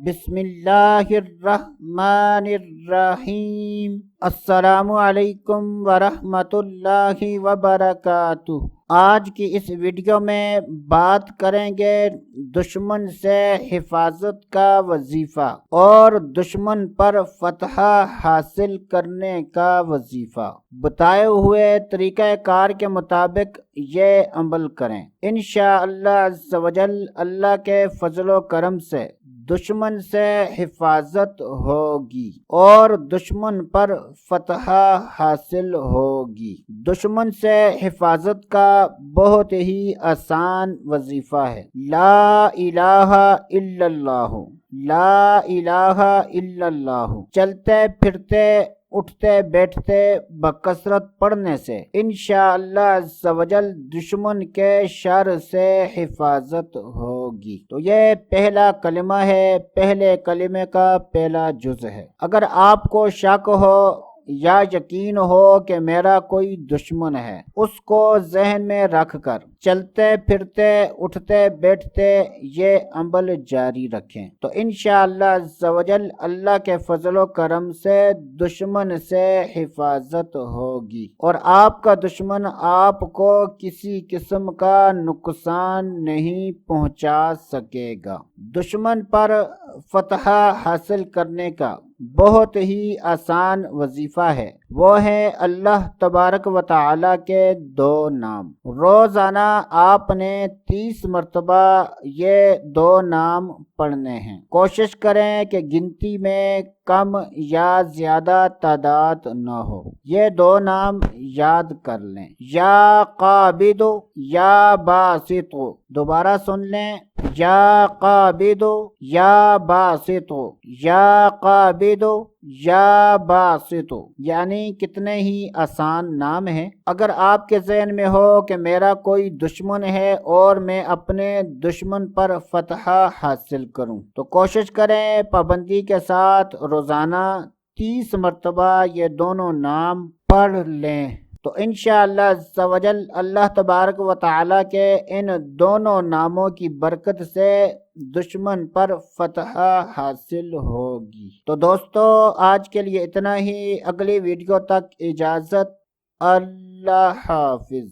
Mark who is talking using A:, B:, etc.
A: بسم اللہ الرحمن الرحیم۔ السلام علیکم ورحمۃ اللہ وبرکاتہ۔ آج کی اس ویڈیو میں بات کریں گے دشمن سے حفاظت کا وظیفہ اور دشمن پر فتح حاصل کرنے کا وظیفہ۔ بتائے ہوئے طریقہ کار کے مطابق یہ عمل کریں، انشاءاللہ عز و جل اللہ کے فضل و کرم سے دشمن سے حفاظت ہوگی اور دشمن پر فتح حاصل ہوگی۔ دشمن سے حفاظت کا بہت ہی آسان وظیفہ ہے، لا الہ الا اللہ، لا الہ الا اللہ۔ چلتے پھرتے اٹھتے بیٹھتے بکثرت پڑھنے سے انشاءاللہ عز و جل دشمن کے شر سے حفاظت ہوگی۔ تو یہ پہلا کلمہ ہے، پہلے کلمے کا پہلا جز ہے۔ اگر آپ کو شک ہو یا یقین ہو کہ میرا کوئی دشمن ہے، اس کو ذہن میں رکھ کر چلتے پھرتے اٹھتے بیٹھتے یہ عمل جاری رکھیں تو انشاءاللہ عز و جل اللہ کے فضل و کرم سے دشمن سے حفاظت ہوگی اور آپ کا دشمن آپ کو کسی قسم کا نقصان نہیں پہنچا سکے گا۔ دشمن پر فتح حاصل کرنے کا بہت ہی آسان وظیفہ ہے، وہ ہے اللہ تبارک و تعالی کے دو نام۔ روزانہ آپ نے 30 مرتبہ یہ دو نام پڑھنے ہیں۔ کوشش کریں کہ گنتی میں کم یا زیادہ تعداد نہ ہو۔ یہ دو نام یاد کر لیں، یا قابض یا باسط۔ دوبارہ سن لیں، یا قابض یا باسط، یا قابض یا باسط، یعنی کتنے ہی آسان نام ہیں۔ اگر آپ کے ذہن میں ہو کہ میرا کوئی دشمن ہے اور میں اپنے دشمن پر فتح حاصل کروں تو کوشش کریں پابندی کے ساتھ روزانہ 30 مرتبہ یہ دونوں نام پڑھ لیں تو انشاءاللہ عز و جل اللہ تبارک و تعالی کے ان دونوں ناموں کی برکت سے دشمن پر فتح حاصل ہوگی۔ تو دوستو آج کے لیے اتنا ہی، اگلی ویڈیو تک اجازت، اللہ حافظ۔